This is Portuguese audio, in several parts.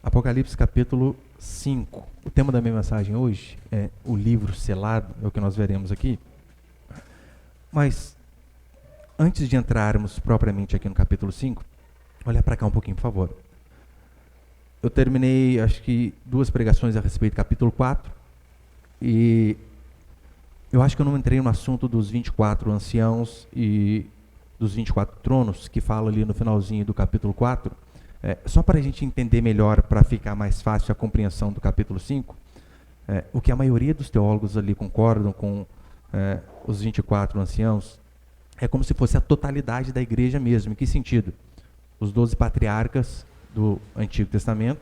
Apocalipse capítulo 5. O tema da minha mensagem hoje é o livro selado, é o que nós veremos aqui. Mas, antes de entrarmos propriamente aqui no capítulo 5, olha para cá um pouquinho, por favor. Eu terminei, acho que, 2 pregações a respeito do capítulo 4, e eu acho que eu não entrei no assunto dos 24 anciãos e dos 24 tronos, que fala ali no finalzinho do capítulo 4, só para a gente entender melhor, para ficar mais fácil a compreensão do capítulo 5, o que a maioria dos teólogos ali concordam com os 24 anciãos, é como se fosse a totalidade da igreja mesmo. Em que sentido? Os 12 patriarcas do Antigo Testamento,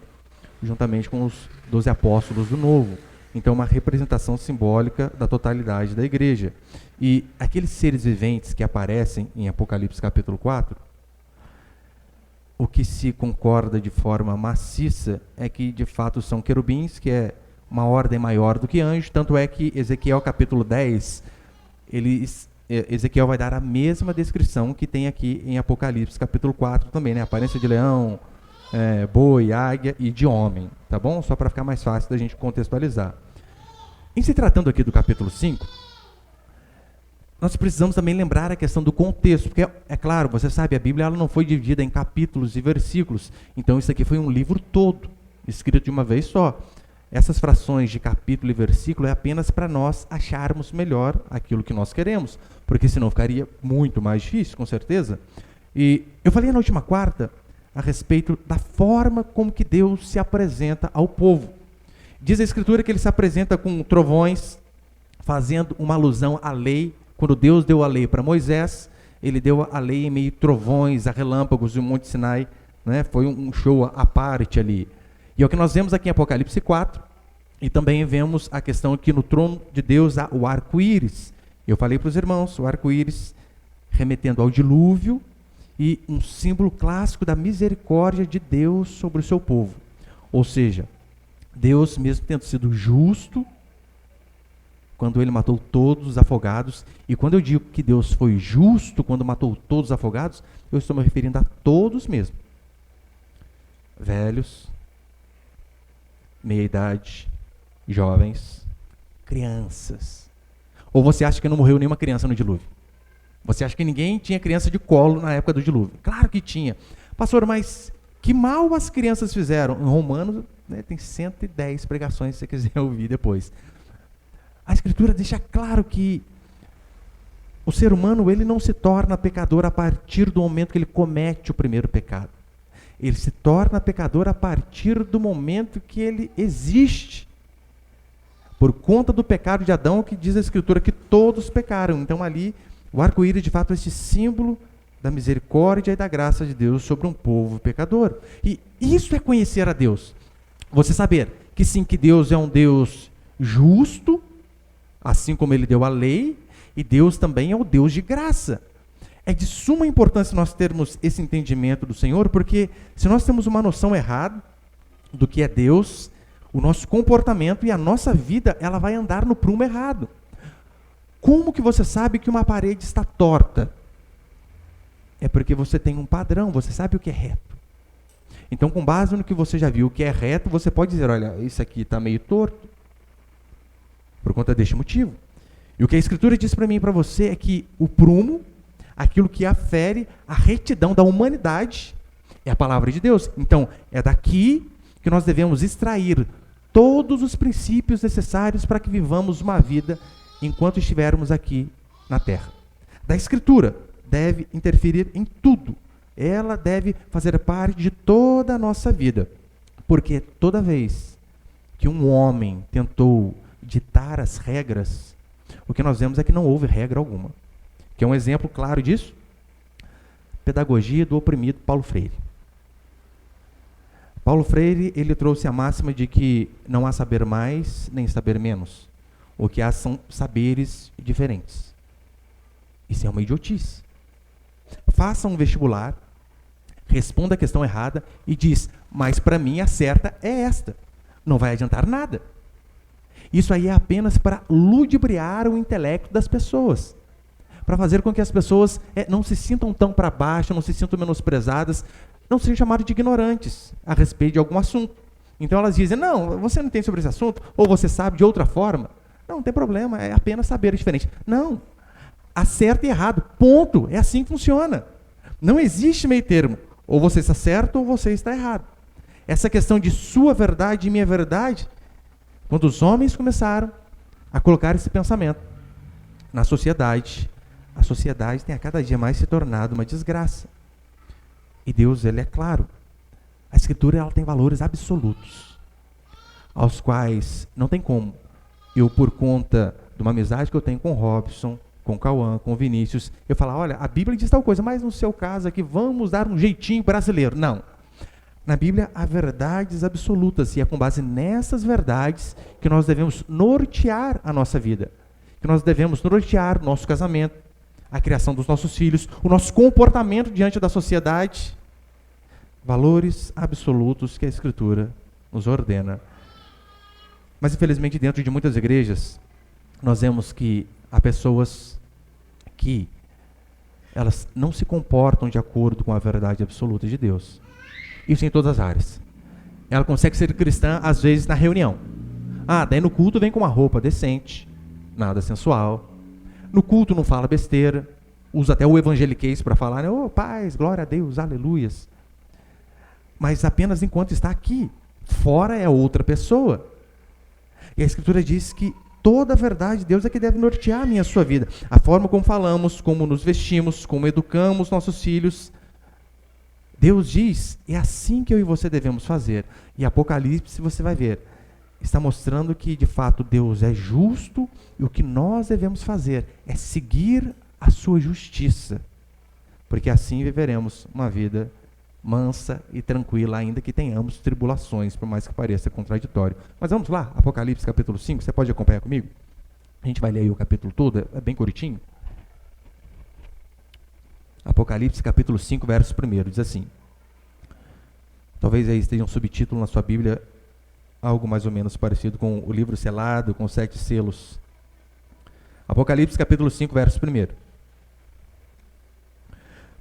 juntamente com os 12 apóstolos do Novo. Então, uma representação simbólica da totalidade da igreja. E aqueles seres viventes que aparecem em Apocalipse capítulo 4, o que se concorda de forma maciça é que, de fato, são querubins, que é uma ordem maior do que anjo. Tanto é que Ezequiel capítulo 10, Ezequiel vai dar a mesma descrição que tem aqui em Apocalipse capítulo 4 também, né? Aparência de leão, boi, águia e de homem, tá bom? Só para ficar mais fácil da gente contextualizar. Em se tratando aqui do capítulo 5, nós precisamos também lembrar a questão do contexto, porque, é claro, você sabe, a Bíblia ela não foi dividida em capítulos e versículos, então isso aqui foi um livro todo, escrito de uma vez só. Essas frações de capítulo e versículo é apenas para nós acharmos melhor aquilo que nós queremos, porque senão ficaria muito mais difícil, com certeza. E eu falei na última quarta a respeito da forma como que Deus se apresenta ao povo. Diz a Escritura que ele se apresenta com trovões, fazendo uma alusão à lei. Quando Deus deu a lei para Moisés, ele deu a lei em meio a trovões, a relâmpagos do Monte Sinai, né? Foi um show à parte ali. E é o que nós vemos aqui em Apocalipse 4, e também vemos a questão que no trono de Deus há o arco-íris. Eu falei para os irmãos, o arco-íris remetendo ao dilúvio, e um símbolo clássico da misericórdia de Deus sobre o seu povo. Ou seja, Deus, mesmo tendo sido justo, quando ele matou todos os afogados, e quando eu digo que Deus foi justo quando matou todos os afogados, eu estou me referindo a todos mesmo. Velhos, meia-idade, jovens, crianças. Ou você acha que não morreu nenhuma criança no dilúvio? Você acha que ninguém tinha criança de colo na época do dilúvio? Claro que tinha. Pastor, mas que mal as crianças fizeram? Em Romanos, né, tem 110 pregações, se você quiser ouvir depois. A Escritura deixa claro que o ser humano ele não se torna pecador a partir do momento que ele comete o primeiro pecado. Ele se torna pecador a partir do momento que ele existe. Por conta do pecado de Adão, que diz a Escritura que todos pecaram. Então ali, o arco-íris de fato é esse símbolo da misericórdia e da graça de Deus sobre um povo pecador. E isso é conhecer a Deus. Você saber que sim, que Deus é um Deus justo, assim como ele deu a lei, e Deus também é o Deus de graça. É de suma importância nós termos esse entendimento do Senhor, porque se nós temos uma noção errada do que é Deus, o nosso comportamento e a nossa vida, ela vai andar no prumo errado. Como que você sabe que uma parede está torta? É porque você tem um padrão, você sabe o que é reto. Então, com base no que você já viu, o que é reto, você pode dizer, olha, isso aqui está meio torto, por conta deste motivo. E o que a Escritura diz para mim e para você é que o prumo, aquilo que afere a retidão da humanidade, é a palavra de Deus. Então, é daqui que nós devemos extrair todos os princípios necessários para que vivamos uma vida enquanto estivermos aqui na terra. Da Escritura deve interferir em tudo. Ela deve fazer parte de toda a nossa vida. Porque toda vez que um homem tentou ditar as regras, o que nós vemos é que não houve regra alguma. Que é um exemplo claro disso? Pedagogia do oprimido Paulo Freire. Paulo Freire, ele trouxe a máxima de que não há saber mais nem saber menos. O que há são saberes diferentes. Isso é uma idiotice. Faça um vestibular, responda a questão errada e diz, mas para mim a certa é esta. Não vai adiantar nada. Isso aí é apenas para ludibriar o intelecto das pessoas. Para fazer com que as pessoas não se sintam tão para baixo, não se sintam menosprezadas, não sejam chamadas de ignorantes a respeito de algum assunto. Então elas dizem, não, você não tem sobre esse assunto, ou você sabe de outra forma. Não tem problema, é apenas saber diferente. Não, há certo e errado, ponto, é assim que funciona. Não existe meio termo, ou você está certo ou você está errado. Essa questão de sua verdade e minha verdade, quando os homens começaram a colocar esse pensamento na sociedade, a sociedade tem a cada dia mais se tornado uma desgraça. E Deus, ele é claro. A Escritura, ela tem valores absolutos, aos quais não tem como eu, por conta de uma amizade que eu tenho com o Robson, com o Cauã, com o Vinícius, eu falar, olha, a Bíblia diz tal coisa, mas no seu caso aqui, vamos dar um jeitinho brasileiro. Não. Na Bíblia há verdades absolutas, e é com base nessas verdades que nós devemos nortear a nossa vida, que nós devemos nortear o nosso casamento, a criação dos nossos filhos, o nosso comportamento diante da sociedade. Valores absolutos que a Escritura nos ordena. Mas, infelizmente, dentro de muitas igrejas, nós vemos que há pessoas que elas não se comportam de acordo com a verdade absoluta de Deus. Isso em todas as áreas. Ela consegue ser cristã, às vezes, na reunião. Daí no culto vem com uma roupa decente, nada sensual. No culto não fala besteira, usa até o evangeliquez para falar, né? Oh, paz, glória a Deus, aleluias. Mas apenas enquanto está aqui. Fora é outra pessoa. E a Escritura diz que toda a verdade de Deus é que deve nortear a minha e a sua vida. A forma como falamos, como nos vestimos, como educamos nossos filhos. Deus diz, é assim que eu e você devemos fazer. E Apocalipse, você vai ver, está mostrando que, de fato, Deus é justo e o que nós devemos fazer é seguir a sua justiça. Porque assim viveremos uma vida mansa e tranquila, ainda que tenhamos tribulações, por mais que pareça contraditório. Mas vamos lá, Apocalipse capítulo 5, você pode acompanhar comigo? A gente vai ler aí o capítulo todo, é bem curtinho. Apocalipse capítulo 5, verso 1, diz assim. Talvez aí esteja um subtítulo na sua Bíblia, algo mais ou menos parecido com o livro selado, com 7 selos. Apocalipse capítulo 5, verso 1.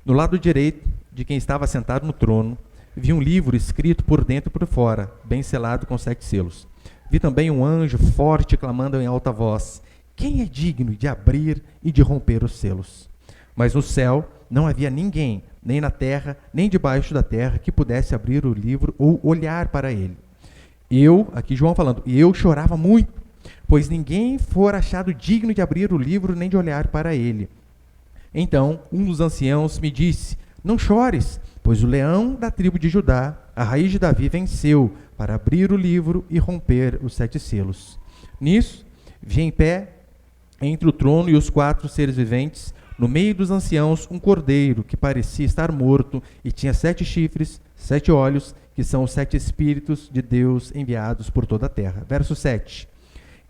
No lado direito de quem estava sentado no trono, vi um livro escrito por dentro e por fora, bem selado com 7 selos. Vi também um anjo forte clamando em alta voz, quem é digno de abrir e de romper os selos? Mas no céu não havia ninguém, nem na terra, nem debaixo da terra, que pudesse abrir o livro ou olhar para ele. Aqui João falando, eu chorava muito, pois ninguém fora achado digno de abrir o livro nem de olhar para ele. Então um dos anciãos me disse, não chores, pois o leão da tribo de Judá, a raiz de Davi, venceu para abrir o livro e romper os 7 selos. Nisso, vi em pé, entre o trono e os 4 seres viventes, no meio dos anciãos, um cordeiro que parecia estar morto e tinha 7 chifres, 7 olhos, que são os 7 espíritos de Deus enviados por toda a terra. Verso 7.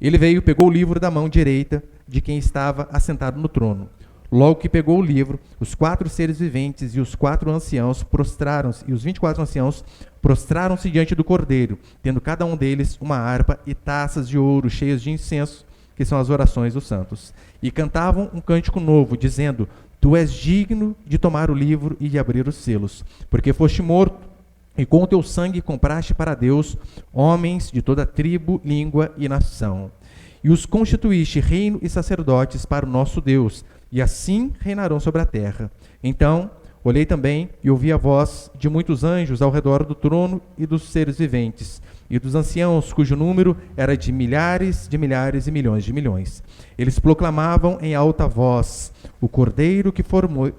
Ele veio e pegou o livro da mão direita de quem estava assentado no trono. Logo que pegou o livro, os 4 seres viventes e os 4 anciãos prostraram-se, e os 24 anciãos prostraram-se diante do cordeiro, tendo cada um deles uma harpa e taças de ouro cheias de incenso, que são as orações dos santos. E cantavam um cântico novo, dizendo, tu és digno de tomar o livro e de abrir os selos, porque foste morto, e com o teu sangue compraste para Deus homens de toda tribo, língua e nação. E os constituíste reino e sacerdotes para o nosso Deus, e assim reinarão sobre a terra. Então olhei também e ouvi a voz de muitos anjos ao redor do trono e dos seres viventes, e dos anciãos, cujo número era de milhares e milhões de milhões. Eles proclamavam em alta voz, o cordeiro que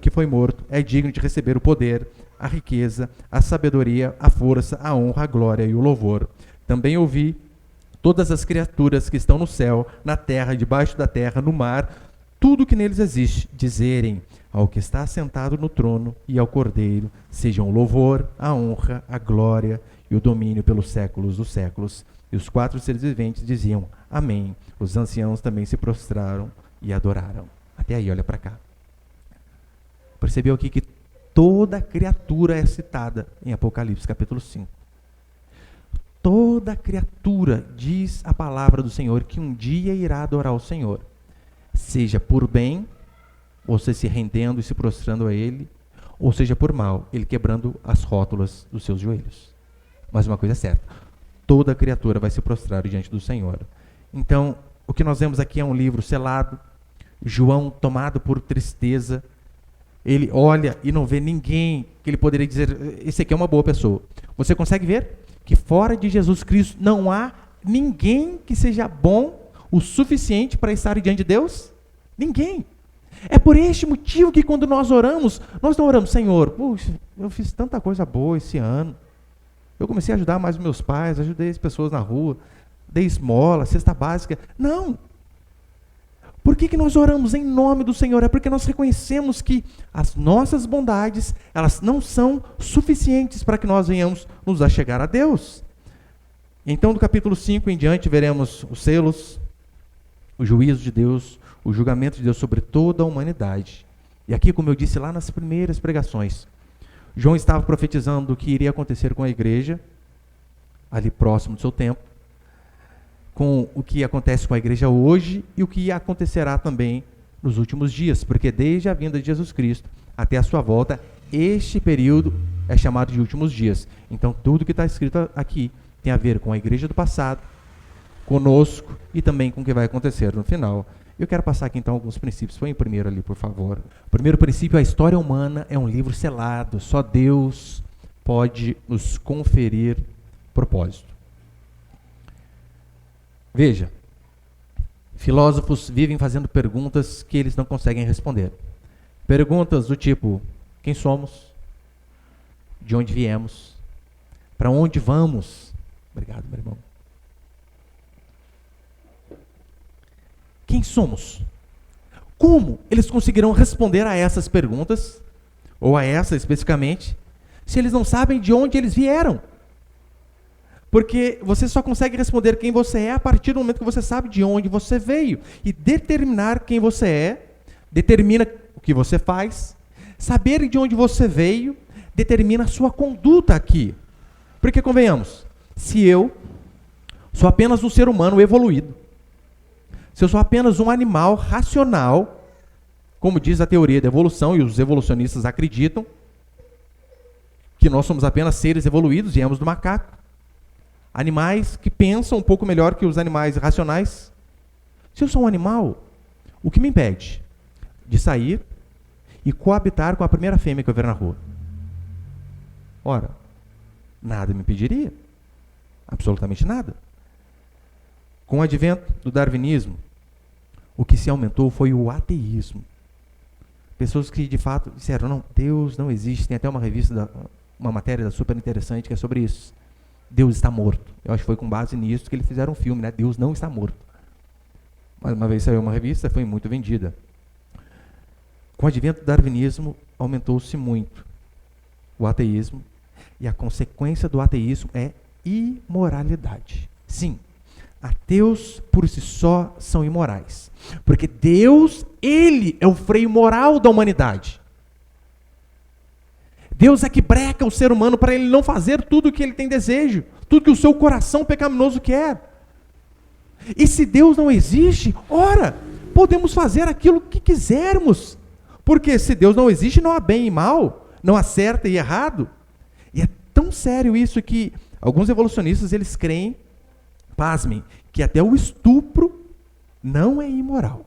foi morto é digno de receber o poder, a riqueza, a sabedoria, a força, a honra, a glória e o louvor. Também ouvi todas as criaturas que estão no céu, na terra, debaixo da terra, no mar, tudo que neles existe, dizerem ao que está sentado no trono e ao cordeiro, sejam o louvor, a honra, a glória e o domínio pelos séculos dos séculos. E os 4 seres viventes diziam, amém. Os anciãos também se prostraram e adoraram. Até aí, olha para cá. Percebeu aqui que toda criatura é citada em Apocalipse capítulo 5. Toda criatura diz a palavra do Senhor que um dia irá adorar o Senhor. Seja por bem, ou seja, se rendendo e se prostrando a Ele, ou seja por mal, Ele quebrando as rótulas dos seus joelhos. Mas uma coisa é certa, toda criatura vai se prostrar diante do Senhor. Então, o que nós vemos aqui é um livro selado. João, tomado por tristeza, ele olha e não vê ninguém que ele poderia dizer, esse aqui é uma boa pessoa. Você consegue ver que fora de Jesus Cristo não há ninguém que seja bom o suficiente para estar diante de Deus? Ninguém. É por este motivo que quando nós oramos, nós não oramos, Senhor, puxa, eu fiz tanta coisa boa esse ano. Eu comecei a ajudar mais os meus pais, ajudei as pessoas na rua, dei esmola, cesta básica. Não. Por que nós oramos em nome do Senhor? É porque nós reconhecemos que as nossas bondades, elas não são suficientes para que nós venhamos nos achegar a Deus. Então, do capítulo 5 em diante, veremos os selos, o juízo de Deus, o julgamento de Deus sobre toda a humanidade. E aqui, como eu disse lá nas primeiras pregações, João estava profetizando o que iria acontecer com a igreja, ali próximo do seu tempo, com o que acontece com a igreja hoje e o que acontecerá também nos últimos dias, porque desde a vinda de Jesus Cristo até a sua volta, este período é chamado de últimos dias. Então, tudo que está escrito aqui tem a ver com a igreja do passado, conosco e também com o que vai acontecer no final. Eu quero passar aqui então alguns princípios. Põe o primeiro ali, por favor. O primeiro princípio, a história humana é um livro selado. Só Deus pode nos conferir propósito. Veja, filósofos vivem fazendo perguntas que eles não conseguem responder. Perguntas do tipo, quem somos? De onde viemos? Para onde vamos? Obrigado, meu irmão. Quem somos? Como eles conseguirão responder a essas perguntas, ou a essa especificamente, se eles não sabem de onde eles vieram? Porque você só consegue responder quem você é a partir do momento que você sabe de onde você veio. E determinar quem você é, determina o que você faz. Saber de onde você veio, determina a sua conduta aqui. Porque, convenhamos, se eu sou apenas um ser humano evoluído, se eu sou apenas um animal racional, como diz a teoria da evolução, e os evolucionistas acreditam que nós somos apenas seres evoluídos, viemos do macaco, animais que pensam um pouco melhor que os animais racionais. Se eu sou um animal, o que me impede de sair e coabitar com a primeira fêmea que eu ver na rua? Ora, nada me impediria. Absolutamente nada. Com o advento do darwinismo, o que se aumentou foi o ateísmo. Pessoas que de fato disseram, não, Deus não existe. Tem até uma revista, uma matéria super interessante que é sobre isso. Deus está morto. Eu acho que foi com base nisso que eles fizeram um filme, né? Deus não está morto. Mas uma vez saiu uma revista, foi muito vendida. Com o advento do darwinismo, aumentou-se muito o ateísmo, e a consequência do ateísmo é imoralidade. Sim, ateus por si só são imorais, porque Deus, Ele é o freio moral da humanidade. Deus é que breca o ser humano para ele não fazer tudo o que ele tem desejo, tudo que o seu coração pecaminoso quer. E se Deus não existe, ora, podemos fazer aquilo que quisermos, porque se Deus não existe, não há bem e mal, não há certo e errado. E é tão sério isso que alguns evolucionistas, eles creem, pasmem, que até o estupro não é imoral.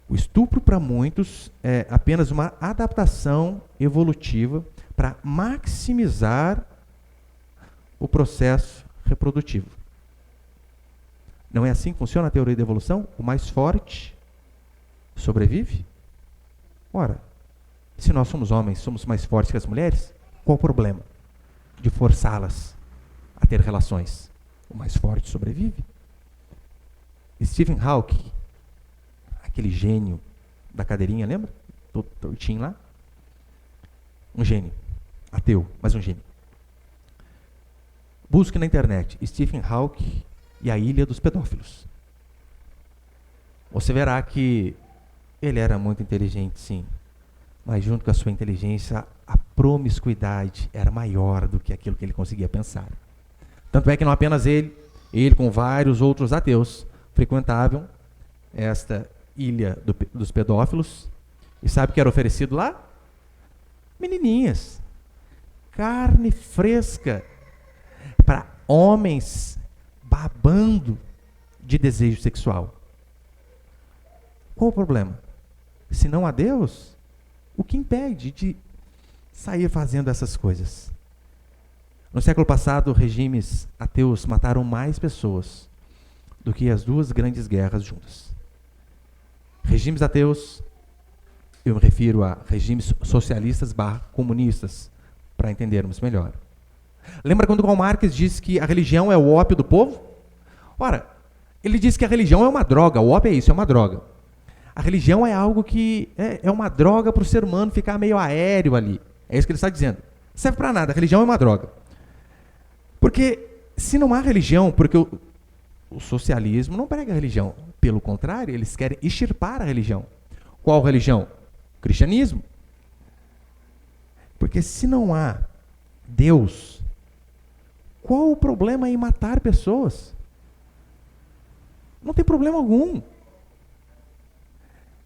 O estupro, para muitos, é apenas uma adaptação evolutiva para maximizar o processo reprodutivo. Não é assim que funciona a teoria da evolução? O mais forte sobrevive? Ora, se nós somos homens, somos mais fortes que as mulheres, qual o problema de forçá-las a ter relações? O mais forte sobrevive. Stephen Hawking, aquele gênio da cadeirinha, lembra? Todo tortinho lá. Um gênio. Ateu, mas um gênio. Busque na internet Stephen Hawking e a Ilha dos Pedófilos. Você verá que ele era muito inteligente, sim. Mas junto com a sua inteligência, a promiscuidade era maior do que aquilo que ele conseguia pensar. Tanto é que não apenas ele com vários outros ateus, frequentavam esta ilha dos pedófilos. E sabe o que era oferecido lá? Menininhas. Carne fresca. homens babando de desejo sexual. Qual o problema? Se não há Deus, o que impede de sair fazendo essas coisas? No século passado, regimes ateus mataram mais pessoas do que as duas grandes guerras juntas. Regimes ateus, eu me refiro a regimes socialistas / comunistas, para entendermos melhor. Lembra quando Karl Marx disse que a religião é o ópio do povo? Ora, ele disse que a religião é uma droga, o ópio é isso, é uma droga. A religião é algo que é uma droga para o ser humano ficar meio aéreo ali. É isso que ele está dizendo. Não serve para nada, a religião é uma droga. Porque se não há religião, porque o socialismo não prega a religião. Pelo contrário, eles querem extirpar a religião. Qual religião? O cristianismo. Porque se não há Deus, qual o problema em matar pessoas? Não tem problema algum.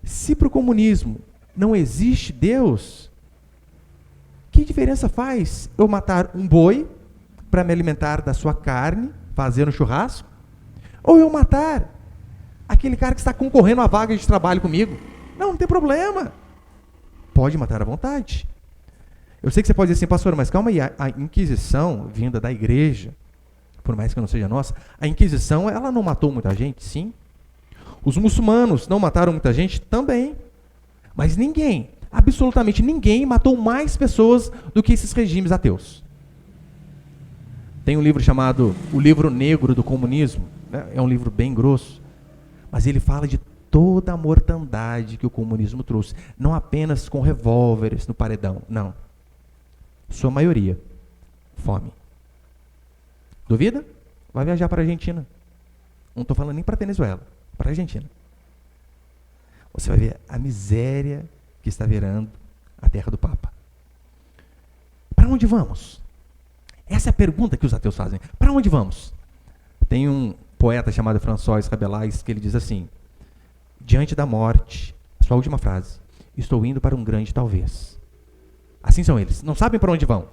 Se para o comunismo não existe Deus, que diferença faz eu matar um boi para me alimentar da sua carne, fazer um churrasco, ou eu matar aquele cara que está concorrendo à vaga de trabalho comigo? Não tem problema. Pode matar à vontade. Eu sei que você pode dizer assim, pastor, mas calma aí, a Inquisição, vinda da igreja, por mais que não seja nossa, a Inquisição, ela não matou muita gente? Sim. Os muçulmanos não mataram muita gente? Também. Mas ninguém, absolutamente ninguém, matou mais pessoas do que esses regimes ateus. Tem um livro chamado O Livro Negro do Comunismo, né? É um livro bem grosso, mas ele fala de toda a mortandade que o comunismo trouxe, não apenas com revólveres no paredão, não. Sua maioria, fome. Duvida? Vai viajar para a Argentina. Não estou falando nem para a Venezuela, para a Argentina. Você vai ver a miséria que está virando a terra do Papa. Para onde vamos? Essa é a pergunta que os ateus fazem. Para onde vamos? Tem um poeta chamado François Rabelais que ele diz assim: diante da morte, sua última frase, estou indo para um grande talvez. Assim são eles, não sabem para onde vão.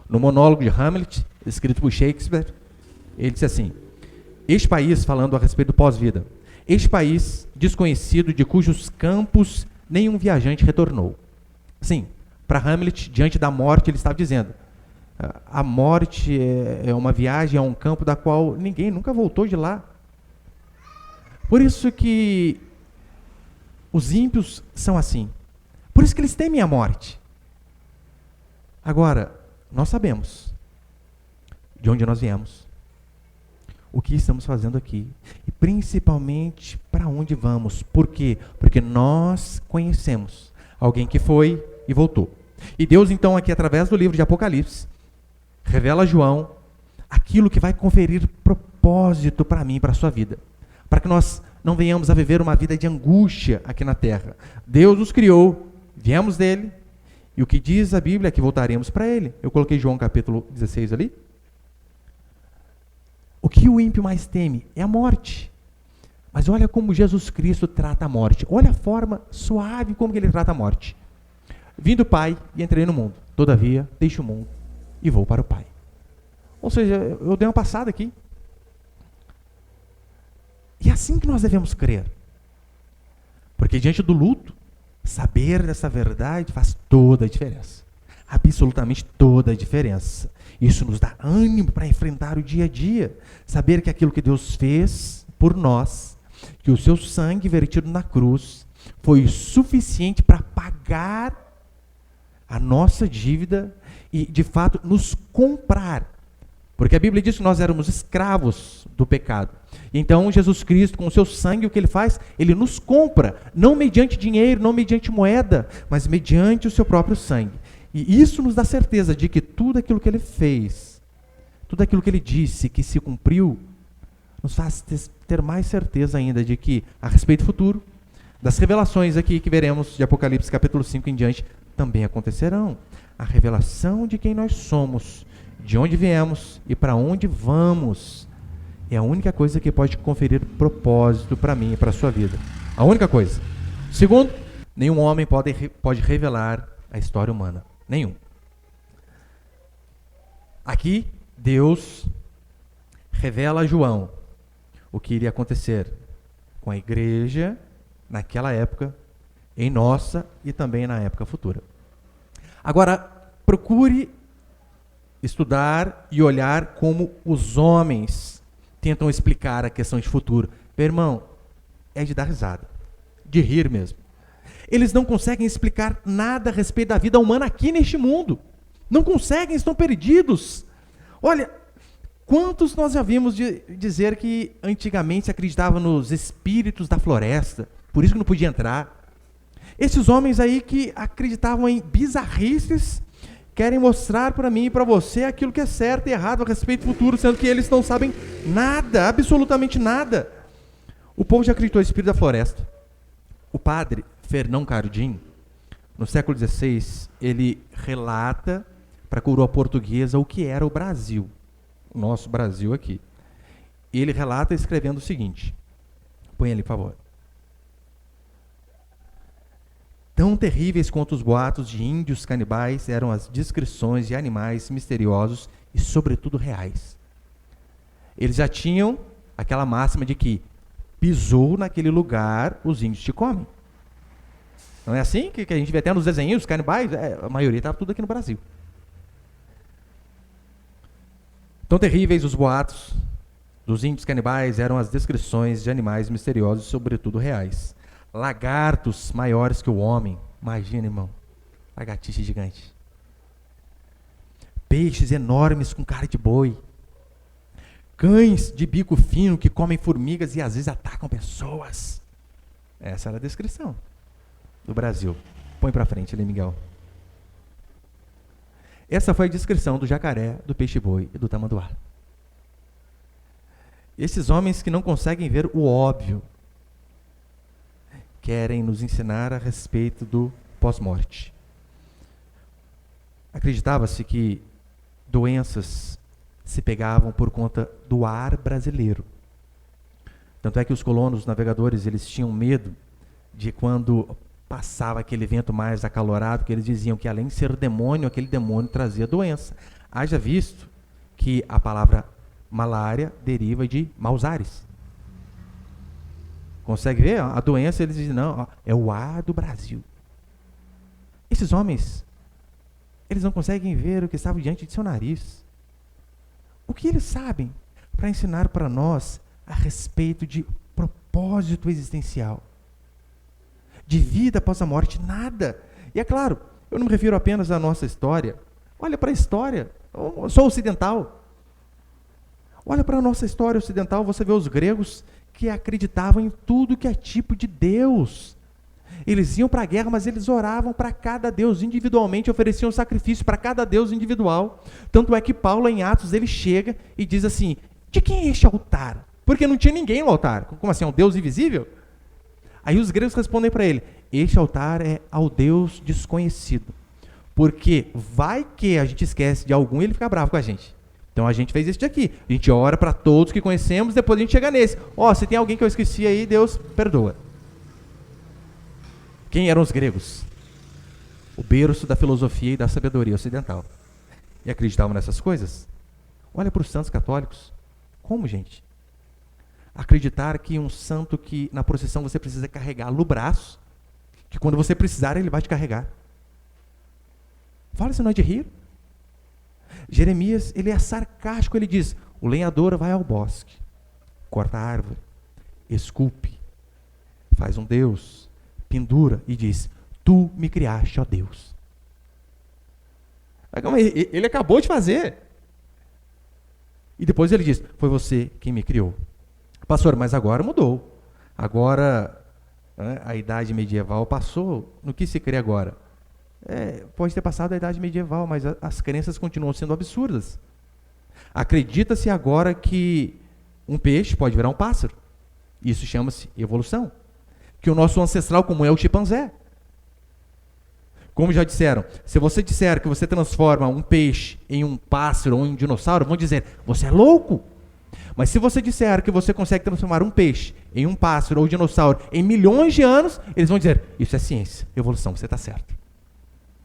No monólogo de Hamlet, escrito por Shakespeare, ele disse assim: este país, falando a respeito do pós-vida, este país desconhecido de cujos campos nenhum viajante retornou. Sim, para Hamlet, diante da morte, ele estava dizendo: a morte é uma viagem a um campo da qual ninguém nunca voltou de lá. Por isso que os ímpios são assim. Por isso que eles temem a morte. Agora, nós sabemos de onde nós viemos, o que estamos fazendo aqui e principalmente para onde vamos. Por quê? Porque nós conhecemos alguém que foi e voltou. E Deus, então, aqui através do livro de Apocalipse, revela a João aquilo que vai conferir propósito para mim, para a sua vida, para que nós não venhamos a viver uma vida de angústia aqui na terra. Deus nos criou, viemos dele, e o que diz a Bíblia é que voltaremos para ele. Eu coloquei João capítulo 16 ali. O que o ímpio mais teme é a morte. Mas olha como Jesus Cristo trata a morte. Olha a forma suave como ele trata a morte. Vim do Pai e entrei no mundo. Todavia, deixo o mundo e vou para o Pai. Ou seja, eu dei uma passada aqui. E é assim que nós devemos crer. Porque diante do luto, saber dessa verdade faz toda a diferença. Absolutamente toda a diferença. Isso nos dá ânimo para enfrentar o dia a dia. Saber que aquilo que Deus fez por nós, que o seu sangue vertido na cruz, foi suficiente para pagar a nossa dívida e, de fato, nos comprar. Porque a Bíblia diz que nós éramos escravos do pecado. Então, Jesus Cristo, com o seu sangue, o que ele faz? Ele nos compra, não mediante dinheiro, não mediante moeda, mas mediante o seu próprio sangue. E isso nos dá certeza de que tudo aquilo que ele fez, tudo aquilo que ele disse, que se cumpriu, nos faz ter mais certeza ainda de que, a respeito do futuro, das revelações aqui que veremos de Apocalipse capítulo 5 em diante, também acontecerão. A revelação de quem nós somos, de onde viemos e para onde vamos, é a única coisa que pode conferir propósito para mim e para a sua vida. A única coisa. Segundo, nenhum homem pode revelar a história humana. Nenhum. Aqui, Deus revela a João o que iria acontecer com a igreja naquela época, em nossa e também na época futura. Agora, procure estudar e olhar como os homens tentam explicar a questão de futuro. Meu irmão, é de dar risada, de rir mesmo. Eles não conseguem explicar nada a respeito da vida humana aqui neste mundo. Não conseguem, estão perdidos. Olha, quantos nós já vimos dizer que antigamente se acreditava nos espíritos da floresta, por isso que não podia entrar. Esses homens aí que acreditavam em bizarrices, querem mostrar para mim e para você aquilo que é certo e errado a respeito do futuro, sendo que eles não sabem nada, absolutamente nada. O povo já acreditou no espírito da floresta. O padre Fernão Cardim, no século XVI, ele relata para a coroa portuguesa o que era o Brasil, o nosso Brasil aqui. Ele relata escrevendo o seguinte, põe ali, por favor. Tão terríveis quanto os boatos de índios canibais eram as descrições de animais misteriosos e, sobretudo, reais. Eles já tinham aquela máxima de que pisou naquele lugar, os índios te comem. Não é assim que a gente vê até nos desenhos, os canibais? A maioria estava tudo aqui no Brasil. Tão terríveis os boatos dos índios canibais eram as descrições de animais misteriosos e, sobretudo, reais. Lagartos maiores que o homem. Imagina, irmão. Lagartixa gigante. Peixes enormes com cara de boi. Cães de bico fino que comem formigas e às vezes atacam pessoas. Essa era a descrição do Brasil. Põe para frente ali, Miguel. Essa foi a descrição do jacaré, do peixe-boi e do tamanduá. Esses homens que não conseguem ver o óbvio querem nos ensinar a respeito do pós-morte. Acreditava-se que doenças se pegavam por conta do ar brasileiro. Tanto é que os colonos, os navegadores, eles tinham medo de quando passava aquele vento mais acalorado, que eles diziam que além de ser demônio, aquele demônio trazia doença. Haja visto que a palavra malária deriva de maus ares. Consegue ver? A doença, eles dizem, não, é o ar do Brasil. Esses homens, eles não conseguem ver o que estava diante de seu nariz. O que eles sabem para ensinar para nós a respeito de propósito existencial? De vida após a morte? Nada. E é claro, eu não me refiro apenas à nossa história. Olha para a história, eu sou ocidental. Olha para a nossa história ocidental, você vê os gregos que acreditavam em tudo que é tipo de Deus. Eles iam para a guerra, mas eles oravam para cada Deus individualmente, ofereciam sacrifício para cada Deus individual. Tanto é que Paulo, em Atos, ele chega e diz assim, de quem é este altar? Porque não tinha ninguém no altar. Como assim, é um Deus invisível? Aí os gregos respondem para ele, este altar é ao Deus desconhecido. Porque vai que a gente esquece de algum e ele fica bravo com a gente. Então a gente fez isso aqui. A gente ora para todos que conhecemos, depois a gente chega nesse. Se tem alguém que eu esqueci aí, Deus perdoa. Quem eram os gregos? O berço da filosofia e da sabedoria ocidental. E acreditavam nessas coisas? Olha para os santos católicos. Como, gente? Acreditar que um santo que na procissão você precisa carregar no braço, que quando você precisar ele vai te carregar. Fala, isso não é de rir? Jeremias, ele é sarcástico, ele diz, o lenhador vai ao bosque, corta a árvore, esculpe, faz um Deus, pendura e diz, tu me criaste, ó Deus. Ele acabou de fazer. E depois ele diz, foi você quem me criou. Pastor, mas agora mudou. Agora, a idade medieval passou, no que se crê agora? Pode ter passado a idade medieval, mas as crenças continuam sendo absurdas. Acredita-se agora que um peixe pode virar um pássaro. Isso chama-se evolução. Que o nosso ancestral comum é o chimpanzé. Como já disseram, se você disser que você transforma um peixe em um pássaro ou em um dinossauro, vão dizer, você é louco. Mas se você disser que você consegue transformar um peixe em um pássaro ou um dinossauro em milhões de anos, eles vão dizer, isso é ciência, evolução, você está certo.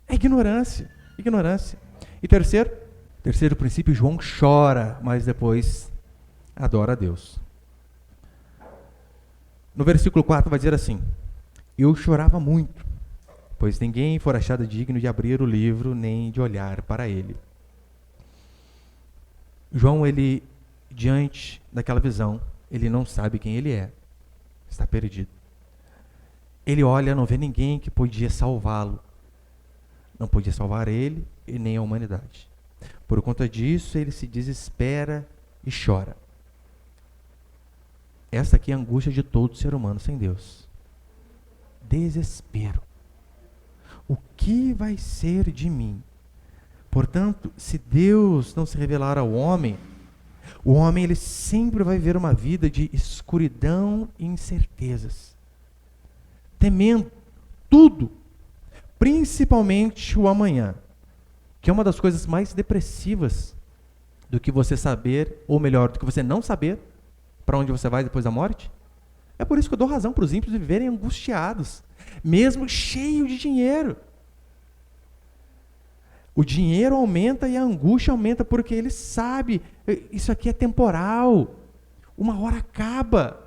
É ignorância, ignorância. E terceiro princípio, João chora, mas depois adora a Deus. No versículo 4 vai dizer assim: eu chorava muito, pois ninguém for achado digno de abrir o livro nem de olhar para ele. João, ele, diante daquela visão, ele não sabe quem ele é, está perdido. Ele olha, não vê ninguém que podia salvá-lo, não podia salvar ele e nem a humanidade. Por conta disso, ele se desespera e chora. Essa aqui é a angústia de todo ser humano sem Deus. Desespero. O que vai ser de mim? Portanto, se Deus não se revelar ao homem, o homem ele sempre vai viver uma vida de escuridão e incertezas, temendo tudo, principalmente o amanhã, que é uma das coisas mais depressivas do que você saber, ou melhor, do que você não saber para onde você vai depois da morte. É por isso que eu dou razão para os ímpios de viverem angustiados, mesmo cheio de dinheiro. O dinheiro aumenta e a angústia aumenta porque ele sabe, isso aqui é temporal, uma hora acaba.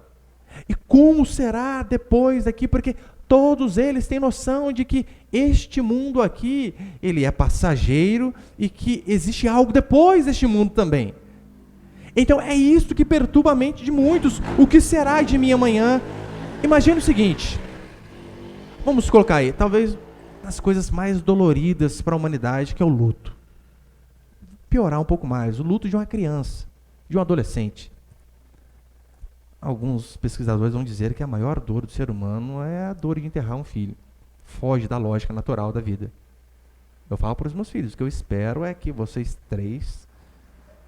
E como será depois daqui? Porque todos eles têm noção de que este mundo aqui, ele é passageiro e que existe algo depois deste mundo também. Então é isso que perturba a mente de muitos. O que será de mim amanhã? Imagine o seguinte, vamos colocar aí, talvez as coisas mais doloridas para a humanidade, que é o luto. Piorar um pouco mais, o luto de uma criança, de um adolescente. Alguns pesquisadores vão dizer que a maior dor do ser humano é a dor de enterrar um filho. Foge da lógica natural da vida. Eu falo para os meus filhos, o que eu espero é que vocês três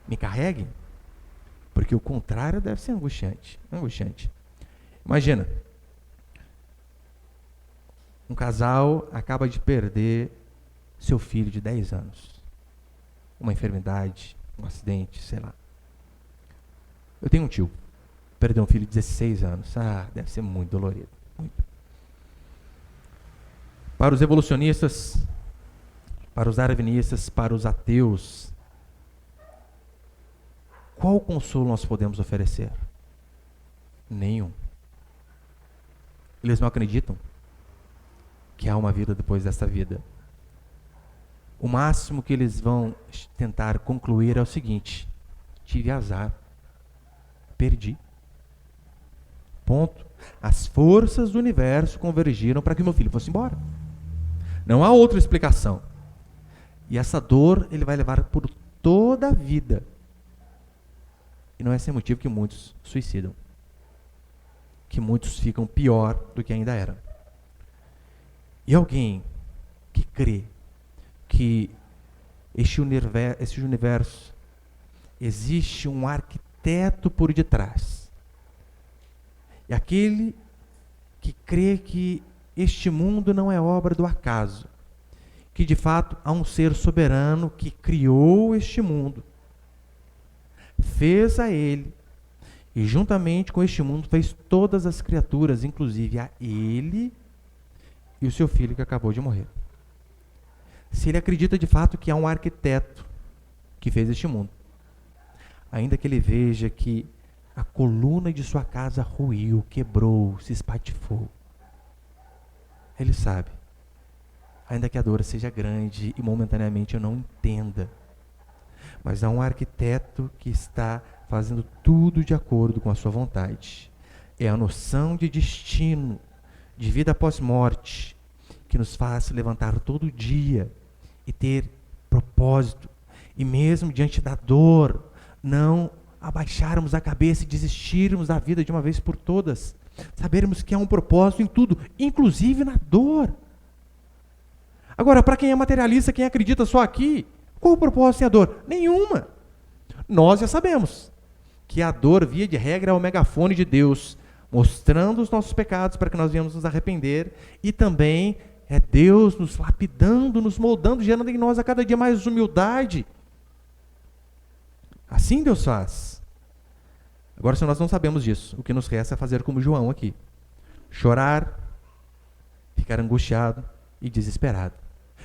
me carreguem, porque o contrário deve ser angustiante. Angustiante. Imagina, um casal acaba de perder seu filho de 10 anos. Uma enfermidade, um acidente, sei lá. Eu tenho um tio, perdeu um filho de 16 anos. Deve ser muito dolorido. Muito. Para os evolucionistas, para os darwinistas, para os ateus, qual consolo nós podemos oferecer? Nenhum. Eles não acreditam que há uma vida depois desta vida. O máximo que eles vão tentar concluir é o seguinte: tive azar, perdi. Ponto. As forças do universo convergiram para que meu filho fosse embora. Não há outra explicação. E essa dor ele vai levar por toda a vida. E não é sem motivo que muitos suicidam, que muitos ficam pior do que ainda eram. E alguém que crê que este universo existe um arquiteto por detrás, e aquele que crê que este mundo não é obra do acaso, que de fato há um ser soberano que criou este mundo, fez a ele, e juntamente com este mundo fez todas as criaturas, inclusive a ele e o seu filho que acabou de morrer. Se ele acredita de fato que há um arquiteto que fez este mundo, ainda que ele veja que a coluna de sua casa ruiu, quebrou, se espatifou, ele sabe, ainda que a dor seja grande e momentaneamente eu não entenda, mas há um arquiteto que está fazendo tudo de acordo com a sua vontade. É a noção de destino, de vida após morte, que nos faz levantar todo dia e ter propósito, e mesmo diante da dor, não abaixarmos a cabeça e desistirmos da vida de uma vez por todas, sabermos que há um propósito em tudo, inclusive na dor. Agora, para quem é materialista, quem acredita só aqui, qual o propósito sem a dor? Nenhuma. Nós já sabemos que a dor, via de regra, é o megafone de Deus, mostrando os nossos pecados para que nós venhamos nos arrepender, e também é Deus nos lapidando, nos moldando, gerando em nós a cada dia mais humildade. Assim Deus faz. Agora, se nós não sabemos disso, o que nos resta é fazer como João aqui: chorar, ficar angustiado e desesperado.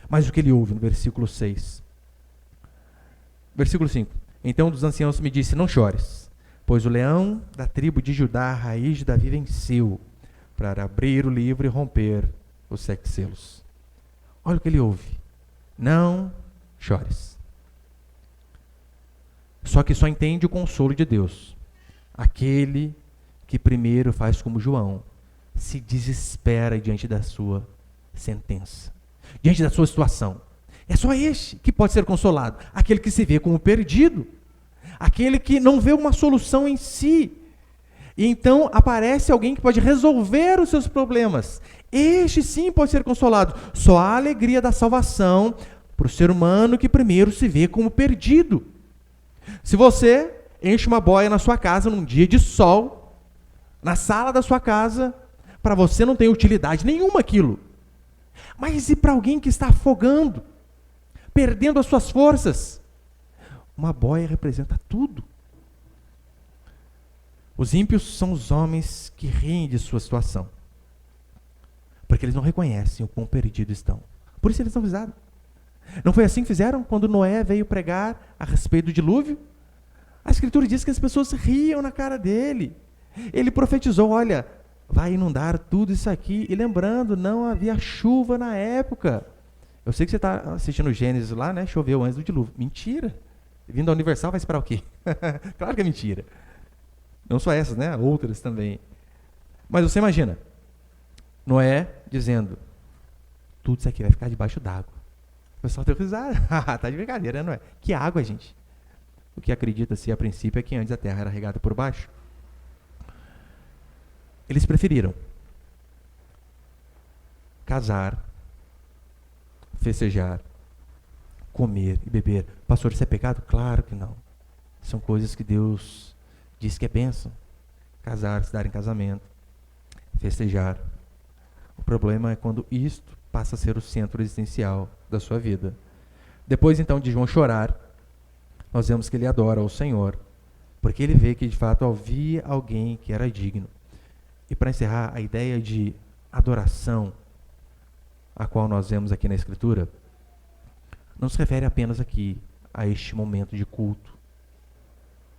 Mas o que ele ouve no versículo 6? Versículo 5. Então um dos anciãos me disse: não chores. Pois o leão da tribo de Judá, a raiz de Davi, venceu para abrir o livro e romper os 7 selos. Olha o que ele ouve. Não chores. Só que só entende o consolo de Deus aquele que primeiro faz como João, se desespera diante da sua sentença, diante da sua situação. É só este que pode ser consolado, aquele que se vê como perdido, aquele que não vê uma solução em si. E então aparece alguém que pode resolver os seus problemas. Este sim pode ser consolado. Só há alegria da salvação para o ser humano que primeiro se vê como perdido. Se você enche uma boia na sua casa num dia de sol, na sala da sua casa, para você não tem utilidade nenhuma aquilo. Mas e para alguém que está afogando, perdendo as suas forças? Uma boia representa tudo. Os ímpios são os homens que riem de sua situação, porque eles não reconhecem o quão perdidos estão. Por isso eles não avisaram. Não foi assim que fizeram quando Noé veio pregar a respeito do dilúvio? A Escritura diz que as pessoas riam na cara dele. Ele profetizou, olha, vai inundar tudo isso aqui. E lembrando, não havia chuva na época. Eu sei que você está assistindo Gênesis lá, né? Choveu antes do dilúvio. Mentira. Vindo da Universal vai esperar o quê? Claro que é mentira. Não só essas, né? Outras também. Mas você imagina, Noé dizendo, tudo isso aqui vai ficar debaixo d'água. O pessoal deu risada. Tá de brincadeira, não é? Que água, gente? O que acredita-se a princípio é que antes a terra era regada por baixo. Eles preferiram casar, festejar, comer e beber. Pastor, isso é pecado? Claro que não. São coisas que Deus diz que é bênção. Casar, se dar em casamento, festejar. O problema é quando isto passa a ser o centro existencial da sua vida. Depois então de João chorar, nós vemos que ele adora ao Senhor, porque ele vê que de fato havia alguém que era digno. E para encerrar, a ideia de adoração, a qual nós vemos aqui na Escritura, não se refere apenas aqui a este momento de culto,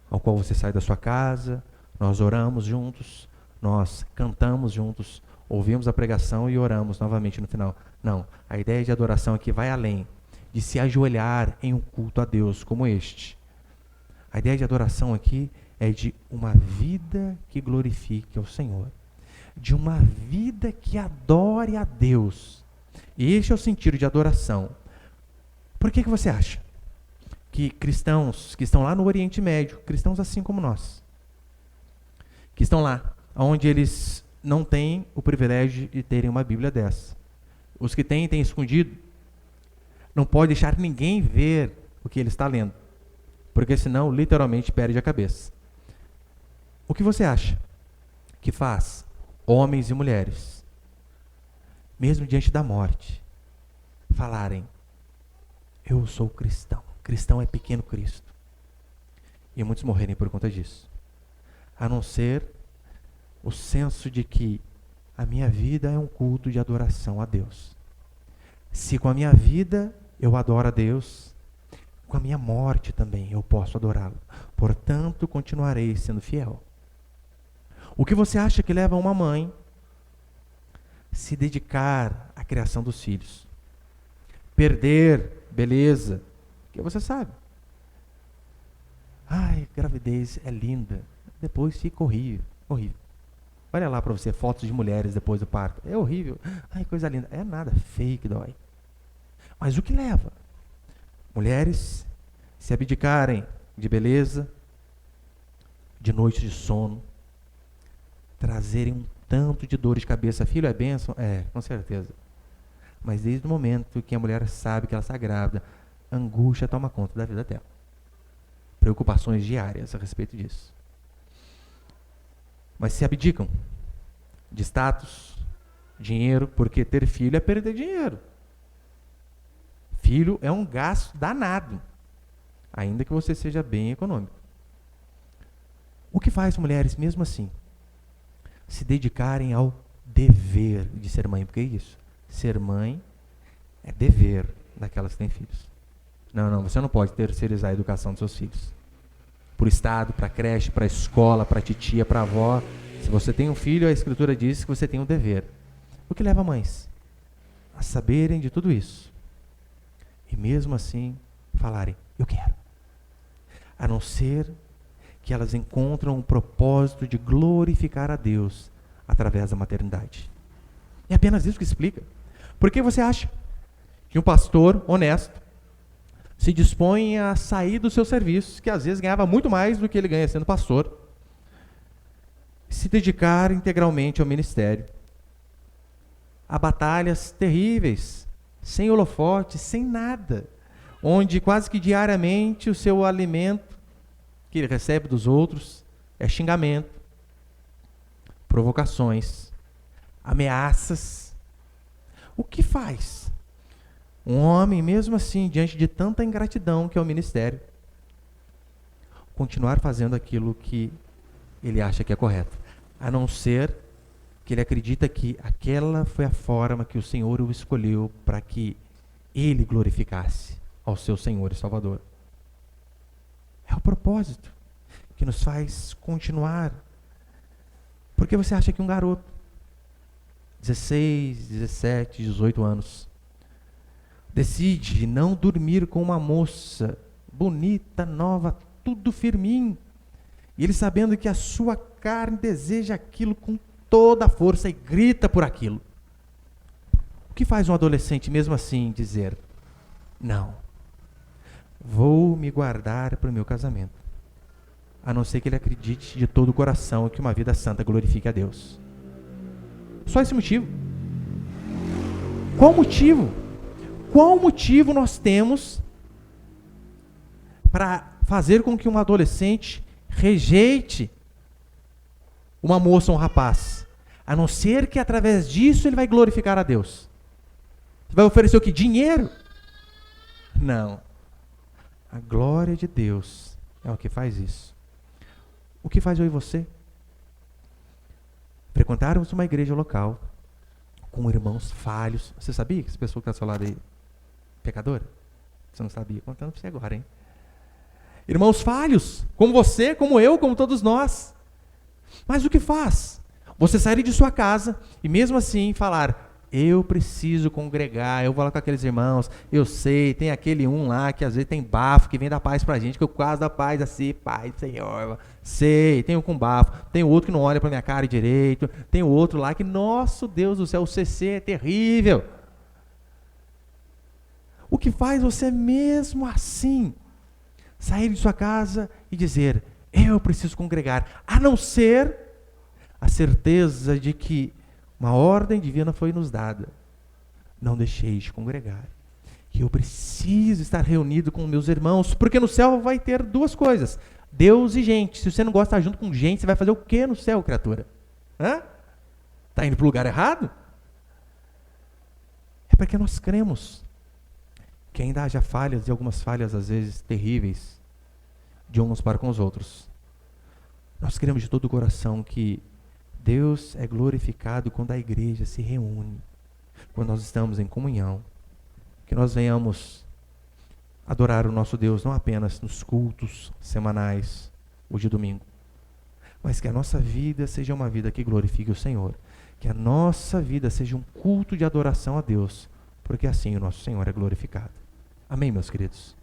ao qual você sai da sua casa, nós oramos juntos, nós cantamos juntos, ouvimos a pregação e oramos novamente no final. Não, a ideia de adoração aqui vai além de se ajoelhar em um culto a Deus como este. A ideia de adoração aqui é de uma vida que glorifique ao Senhor, de uma vida que adore a Deus. E este é o sentido de adoração. Por que você acha que cristãos que estão lá no Oriente Médio, cristãos assim como nós, que estão lá, onde eles não têm o privilégio de terem uma Bíblia dessa, os que têm escondido, não pode deixar ninguém ver o que ele está lendo, porque senão literalmente perde a cabeça. O que você acha que faz homens e mulheres, mesmo diante da morte, falarem, eu sou cristão, cristão é pequeno Cristo, e muitos morrerem por conta disso, a não ser o senso de que a minha vida é um culto de adoração a Deus. Se com a minha vida eu adoro a Deus, com a minha morte também eu posso adorá-lo. Portanto, continuarei sendo fiel. O que você acha que leva uma mãe a se dedicar à criação dos filhos? Perder beleza, que você sabe. Ai, gravidez é linda, depois fica horrível, horrível. Olha lá para você, fotos de mulheres depois do parto. É horrível. Ai, coisa linda. É nada, fake, dói. Mas o que leva? Mulheres se abdicarem de beleza, de noites de sono, trazerem um tanto de dor de cabeça. Filho é bênção? É, com certeza. Mas desde o momento que a mulher sabe que ela está grávida, a angústia toma conta da vida dela. Preocupações diárias a respeito disso. Mas se abdicam de status, dinheiro, porque ter filho é perder dinheiro. Filho é um gasto danado, ainda que você seja bem econômico. O que faz mulheres, mesmo assim, se dedicarem ao dever de ser mãe? Porque é isso, ser mãe é dever daquelas que têm filhos. Não, você não pode terceirizar a educação dos seus filhos. para o estado, para a creche, para a escola, para a titia, para a avó. Se você tem um filho, a Escritura diz que você tem um dever. O que leva mães a saberem de tudo isso e mesmo assim falarem, eu quero. A não ser que elas encontram o propósito de glorificar a Deus através da maternidade. É apenas isso que explica. Por que você acha que um pastor honesto se dispõe a sair do seu serviço, que às vezes ganhava muito mais do que ele ganha sendo pastor, se dedicar integralmente ao ministério, a batalhas terríveis, sem holofote, sem nada, onde quase que diariamente o seu alimento que ele recebe dos outros é xingamento, provocações, ameaças. O que faz um homem, mesmo assim, diante de tanta ingratidão que é o ministério, continuar fazendo aquilo que ele acha que é correto, a não ser que ele acredita que aquela foi a forma que o Senhor o escolheu para que ele glorificasse ao seu Senhor e Salvador. É o propósito que nos faz continuar. Porque você acha que um garoto, 16, 17, 18 anos, decide não dormir com uma moça bonita, nova, tudo firminho, e ele sabendo que a sua carne deseja aquilo com toda a força e grita por aquilo. O que faz um adolescente mesmo assim dizer, não, vou me guardar para o meu casamento, a não ser que ele acredite de todo o coração que uma vida santa glorifique a Deus? Só esse motivo. Qual motivo? Qual motivo nós temos para fazer com que um adolescente rejeite uma moça ou um rapaz? A não ser que através disso ele vai glorificar a Deus. Você vai oferecer o quê? Dinheiro? Não. A glória de Deus é o que faz isso. O que faz eu e você? Frequentarmos uma igreja local com irmãos falhos. Você sabia que essa pessoa que está ao seu lado aí pecadora? Você não sabia? Contando para você agora, hein? Irmãos falhos, como você, como eu, como todos nós. Mas o que faz? Você sair de sua casa e mesmo assim falar, eu preciso congregar, eu vou lá com aqueles irmãos, eu sei, tem aquele um lá que às vezes tem bafo, que vem dar paz pra gente, que eu quase dá paz assim, Pai do Senhor, sei, tem um com bafo, tem outro que não olha pra minha cara direito, tem outro lá que, nosso Deus do céu, o CC é terrível. O que faz você mesmo assim sair de sua casa e dizer, eu preciso congregar, a não ser a certeza de que uma ordem divina foi nos dada. Não deixeis de congregar. Que eu preciso estar reunido com meus irmãos, porque no céu vai ter duas coisas, Deus e gente. Se você não gosta de estar junto com gente, você vai fazer o que no céu, criatura? Está indo para o lugar errado? É porque nós cremos que ainda haja falhas, e algumas falhas às vezes terríveis, de uns para com os outros. Nós cremos de todo o coração que Deus é glorificado quando a igreja se reúne, quando nós estamos em comunhão, que nós venhamos adorar o nosso Deus não apenas nos cultos semanais ou de domingo, mas que a nossa vida seja uma vida que glorifique o Senhor, que a nossa vida seja um culto de adoração a Deus, porque assim o nosso Senhor é glorificado. Amém, meus queridos?